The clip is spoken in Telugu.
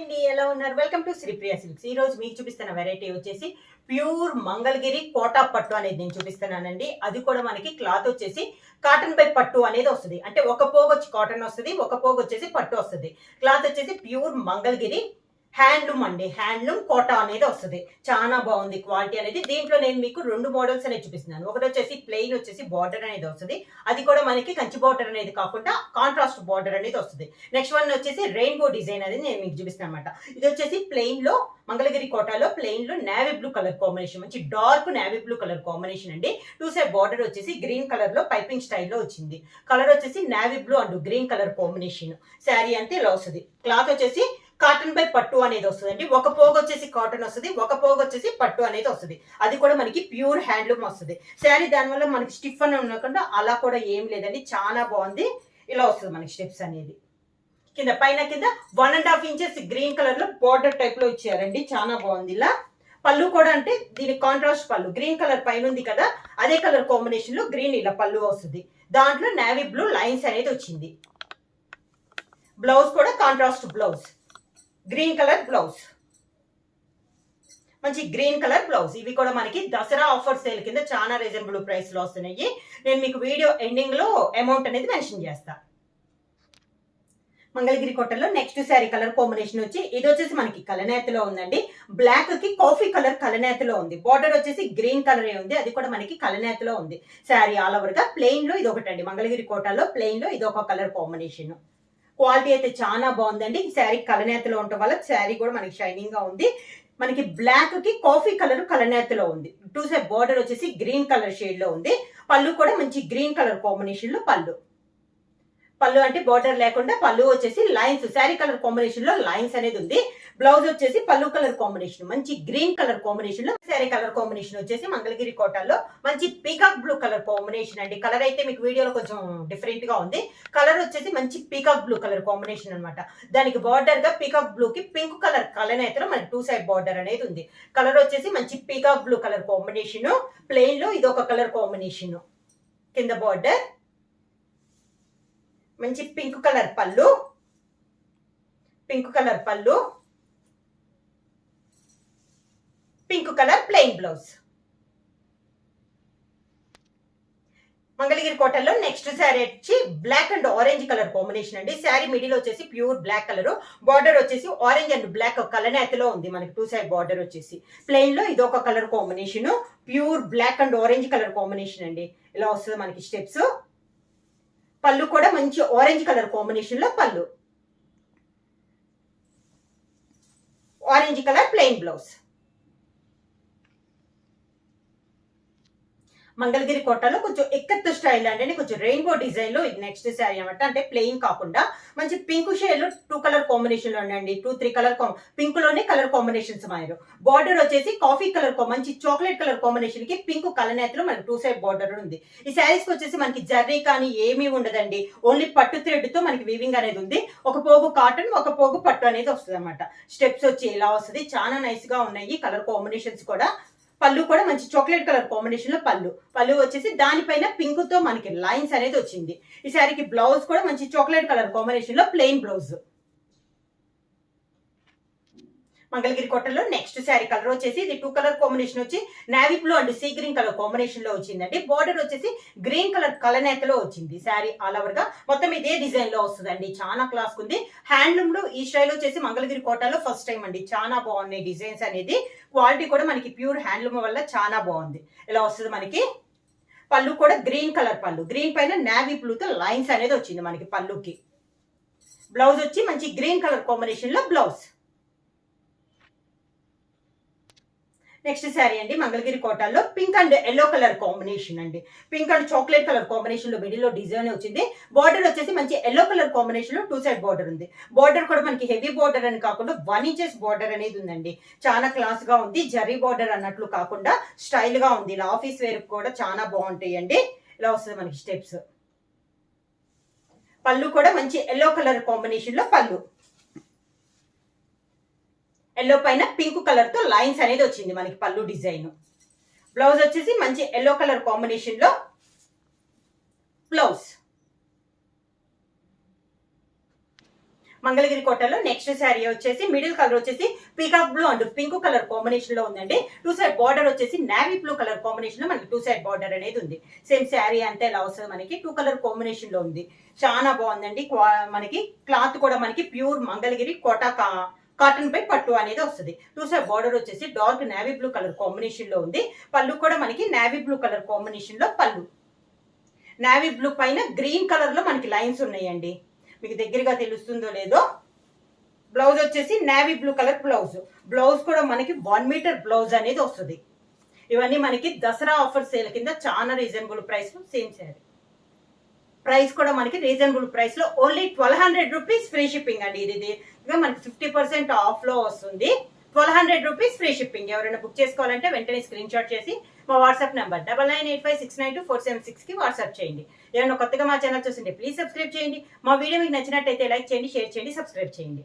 అండి, ఎలా ఉన్నారు? Welcome to Sripriya silks. ఈ రోజు మీకు చూపిస్తున్న వెరైటీ వచ్చేసి ప్యూర్ మంగళగిరి కోటా పట్టు అనేది నేను చూపిస్తున్నానండి. అది కూడా మనకి క్లాత్ వచ్చేసి కాటన్ బై పట్టు అనేది వస్తుంది. అంటే ఒక పోగు వచ్చి కాటన్ వస్తుంది, ఒక పోగు వచ్చేసి పట్టు వస్తుంది. క్లాత్ వచ్చేసి ప్యూర్ మంగళగిరి హ్యాండ్లూమ్ అండి. హ్యాండ్లూమ్ కోటా అనేది వస్తుంది. చాలా బాగుంది క్వాలిటీ అనేది. దీంట్లో నేను మీకు రెండు మోడల్స్ అనేది చూపిస్తున్నాను. ఒకటి వచ్చేసి ప్లెయిన్ వచ్చేసి బార్డర్ అనేది వస్తుంది. అది కూడా మనకి కంచి బార్డర్ అనేది కాకుండా కాంట్రాస్ట్ బార్డర్ అనేది వస్తుంది. నెక్స్ట్ వన్ వచ్చేసి రెయిన్బో డిజైన్ అనేది నేను మీకు చూపిస్తాను అనమాట. ఇది వచ్చేసి ప్లెయిన్ లో మంగళగిరి కోటాలో ప్లెయిన్ లో నేవీ బ్లూ కలర్ కాంబినేషన్, మంచి dark navy blue colour combination అండి. టూ సైడ్ బార్డర్ వచ్చేసి గ్రీన్ కలర్ లో పైపింగ్ స్టైల్లో వచ్చింది. కలర్ వచ్చేసి navy blue and green colour combination. Sari అంతే ఇలా వస్తుంది. క్లాత్ వచ్చేసి కాటన్ బై పట్టు అనేది వస్తుంది అండి. ఒక పోగు వచ్చేసి కాటన్ వస్తుంది, ఒక పోగు వచ్చేసి పట్టు అనేది వస్తుంది. అది కూడా మనకి ప్యూర్ హ్యాండ్లూమ్ వస్తుంది. శారీ దానివల్ల మనకి స్టిఫ్ అని ఉండకుండా అలా కూడా ఏం లేదండి, చాలా బాగుంది. ఇలా వస్తుంది మనకి స్టెప్స్ అనేది. కింద పైన కింద 1.5 ఇంచెస్ గ్రీన్ కలర్ లో బార్డర్ టైప్ లో ఇచ్చారండి, చాలా బాగుంది. ఇలా పళ్ళు కూడా అంటే దీని కాంట్రాస్ట్ పళ్ళు గ్రీన్ కలర్ పైన ఉంది కదా, అదే కలర్ కాంబినేషన్ లో గ్రీన్ ఇలా పళ్ళు వస్తుంది. దాంట్లో నేవీ బ్లూ లైన్స్ అనేది వచ్చింది. బ్లౌజ్ కూడా contrast blouse, green colour blouse, మంచి గ్రీన్ కలర్ బ్లౌజ్. ఇవి కూడా మనకి దసరా ఆఫర్ సేల్ కింద చాలా రీజనబుల్ ప్రైస్ లో వస్తున్నాయి. నేను మీకు వీడియో ఎండింగ్ లో అమౌంట్ అనేది మెన్షన్ చేస్తా. మంగళగిరి కోటలో నెక్స్ట్ శారీ కలర్ కాంబినేషన్ వచ్చి ఇది వచ్చేసి మనకి కలనేతలో ఉందండి. బ్లాక్ కి కాఫీ కలర్ కలనేతలో ఉంది. బార్డర్ వచ్చేసి గ్రీన్ కలర్ ఉంది, అది కూడా మనకి కలనేతలో ఉంది. శారీ ఆల్ ఓవర్ గా ప్లెయిన్ లో ఇది ఒకటండి. మంగళగిరి కోటలో ప్లెయిన్ లో ఇది ఒక కలర్ కాంబినేషన్. క్వాలిటీ అయితే చాలా బాగుందండి. శారీ కలనేతలో ఉండటం వల్ల శారీ కూడా మనకి షైనింగ్ గా ఉంది. మనకి బ్లాక్ కి కాఫీ కలర్ కలనేతలో ఉంది. టూ సైడ్ బార్డర్ వచ్చేసి గ్రీన్ కలర్ షేడ్ లో ఉంది. పళ్ళు కూడా మంచి గ్రీన్ కలర్ కాంబినేషన్ లో పళ్ళు. పళ్ళు అంటే బార్డర్ లేకుండా పళ్ళు వచ్చేసి లైన్స్, శారీ కలర్ కాంబినేషన్ లో లైన్స్ అనేది ఉంది. బ్లౌజ్ వచ్చేసి పళ్ళు కలర్ కాంబినేషన్ మంచి గ్రీన్ కలర్ కాంబినేషన్ లో. శారీ కలర్ కాంబినేషన్ వచ్చేసి మంగళగిరి కోటాలో మంచి పీకాక్ బ్లూ కలర్ కాంబినేషన్ అండి. కలర్ అయితే మీకు వీడియోలో కొంచెం డిఫరెంట్ గా ఉంది. కలర్ వచ్చేసి మంచి పీకాక్ బ్లూ కలర్ కాంబినేషన్ అనమాట. దానికి బార్డర్ గా పీకాక్ బ్లూ కి పింక్ కలర్ కలనేతలో మనకి టూ సైడ్ బార్డర్ అనేది ఉంది. కలర్ వచ్చేసి మంచి peacock blue colour combination. Plain లో ఇది ఒక కలర్ కాంబినేషన్. కింద బార్డర్ మంచి పింక్ కలర్ పళ్ళు, పింక్ కలర్ పళ్ళు, pink colour plain blouse. Mangalagiri కోటల్లో నెక్స్ట్ శారీ వచ్చి black and orange colour combination అండి. శారీ మిడిల్ వచ్చేసి ప్యూర్ బ్లాక్ కలర్, బార్డర్ వచ్చేసి ఆరెంజ్ అండ్ బ్లాక్ కలనేతలో ఉంది. మనకి టూ సైడ్ బార్డర్ వచ్చేసి ప్లెయిన్ లో ఇది ఒక colour combination. Pure black and orange colour combination అండి. ఇలా వస్తుంది మనకి స్టెప్స్. పళ్ళు కూడా మంచి ఆరెంజ్ కలర్ కాంబినేషన్ లో పళ్ళు, orange colour plain blouse. Mangalagiri కోటలో కొంచెం ఎక్కత్తు స్టైల్ అంటే కొంచెం రెయిన్బో డిజైన్ లో ఇది నెక్స్ట్ శారీ అనమాట. అంటే ప్లెయిన్ కాకుండా మంచి పింక్ షేడ్ లో టూ కలర్ కాంబినేషన్ లో ఉండండి. 2-3 కలర్ పింక్ లోనే కలర్ కాంబినేషన్స్ మారు. బార్డర్ వచ్చేసి కాఫీ కలర్ మంచి చాక్లెట్ కలర్ కాంబినేషన్ కి పింక్ కలనేతలో మనకి టూ సైడ్ బార్డర్ ఉంది. ఈ శారీస్ కి వచ్చేసి మనకి జర్రీ కానీ ఏమీ ఉండదండి. ఓన్లీ పట్టు థ్రెడ్ తో మనకి వీవింగ్ అనేది ఉంది. ఒక పోగు కాటన్, ఒక పోగు పట్టు అనేది వస్తుంది అనమాట. స్టెప్స్ వచ్చి ఇలా వస్తుంది. చాలా నైస్ గా ఉన్నాయి కలర్ కాంబినేషన్స్ కూడా. పళ్ళు కూడా మంచి చాక్లెట్ కలర్ కాంబినేషన్ లో పళ్ళు. పళ్ళు వచ్చేసి దానిపైన పింక్ తో మనకి లైన్స్ అనేది వచ్చింది. ఈ శారీకి బ్లౌజ్ కూడా మంచి చాక్లెట్ కలర్ కాంబినేషన్ లో ప్లెయిన్ బ్లౌజ్. మంగళగిరి కోటలో నెక్స్ట్ శారీ కలర్ వచ్చేసి ఇది టూ కలర్ కాంబినేషన్ వచ్చి navy blue and sea green colour combination లో వచ్చిందండి. బార్డర్ వచ్చేసి గ్రీన్ కలర్ కలనేతలో వచ్చింది. శారీ ఆల్ ఓవర్ గా మొత్తం ఇదే డిజైన్ లో వస్తుందండి. చాలా క్లాస్ ఉంది. హ్యాండ్లూమ్ లో ఈ స్టైల్ వచ్చేసి మంగళగిరి కోటలో ఫస్ట్ టైం అండి. చాలా బాగున్నాయి డిజైన్స్ అనేది. క్వాలిటీ కూడా మనకి ప్యూర్ హ్యాండ్లూమ్ వల్ల చాలా బాగుంది. ఇలా వస్తుంది మనకి. పళ్ళు కూడా గ్రీన్ కలర్ పళ్ళు, గ్రీన్ పైన నేవీ బ్లూతో లైన్స్ అనేది వచ్చింది మనకి పళ్ళుకి. బ్లౌజ్ వచ్చి మంచి గ్రీన్ కలర్ కాంబినేషన్ లో బ్లౌజ్. నెక్స్ట్ శారీ అండి మంగళగిరి కోటాల్లో pink and yellow colour combination అండి. Pink and chocolate colour combination లో మిడిల్ లో డిజైన్ వచ్చింది. బార్డర్ వచ్చేసి మంచి ఎల్లో కలర్ కాంబినేషన్ లో టూ సైడ్ బార్డర్ ఉంది. బార్డర్ కూడా మనకి హెవీ బార్డర్ అని కాకుండా 1 ఇంచెస్ బార్డర్ అనేది ఉందండి. చాలా క్లాస్ గా ఉంది. జరీ బార్డర్ అన్నట్లు కాకుండా స్టైల్ గా ఉంది. ఇలా ఆఫీస్ వేర్ కూడా చాలా బాగుంటాయి అండి. ఇలా వస్తుంది మనకి స్టెప్స్. పళ్ళు కూడా మంచి ఎల్లో కలర్ కాంబినేషన్ లో పళ్ళు. ఎల్లో పైన పింక్ కలర్ తో లైన్స్ అనేది వచ్చింది మనకి పళ్ళు డిజైన్. బ్లౌజ్ వచ్చేసి మంచి ఎల్లో కలర్ కాంబినేషన్ లో బ్లౌజ్. మంగళగిరి కోటలో నెక్స్ట్ శారీ వచ్చేసి మిడిల్ కలర్ వచ్చేసి peacock blue and pink colour combination లో ఉందండి. 2 సైడ్ బార్డర్ వచ్చేసి నావీ బ్లూ కలర్ కాంబినేషన్ లో మనకి 2 సైడ్ బార్డర్ అనేది ఉంది. సేమ్ శారీ అంతే ఇలా వస్తుంది మనకి 2 కలర్ కాంబినేషన్ లో ఉంది. చాలా బాగుందండి. మనకి క్లాత్ కూడా మనకి ప్యూర్ మంగళగిరి కోటా కాటన్ పై పట్టు అనేది వస్తుంది. 2 సైడ్ బార్డర్ వచ్చేసి dark navy blue colour combination లో ఉంది. పళ్ళు కూడా మనకి నావీ బ్లూ కలర్ కాంబినేషన్ లో పళ్ళు. నావీ బ్లూ పైన గ్రీన్ కలర్ లో మనకి లైన్స్ ఉన్నాయండి, మీకు దగ్గరగా తెలుస్తుందో లేదో. బ్లౌజ్ వచ్చేసి navy blue colour blouse. Blouse కూడా మనకి 1 మీటర్ బ్లౌజ్ అనేది వస్తుంది. ఇవన్నీ మనకి దసరా ఆఫర్ సేల్ కింద చాలా రీజనబుల్ ప్రైస్ లో సేమ్ శారీ. ప్రైస్ కూడా మనకి రీజనబుల్ ప్రైస్ లో ఓన్లీ 1200 రూపీస్ ఫ్రీ షిప్పింగ్ అండి. ఇది మనకి 50% ఆఫ్ లో వస్తుంది. 1200 రూపీస్ ఫ్రీ షిప్పింగ్. ఎవరైనా బుక్ చేసుకోవాలంటే వెంటనే స్క్రీన్ షాట్ చేసి మా వాట్సాప్ నెంబర్ 9985692476 కి వాట్సాప్ చేయండి. ఏమైనా కొత్తగా మా ఛానల్ చూస్తుంటే ప్లీజ్ సబ్స్క్రైబ్ చేయండి. మా వీడియో మీకు నచ్చినట్టయితే లైక్ చేయండి, షేర్ చేయండి, సబ్స్క్రైబ్ చేయండి.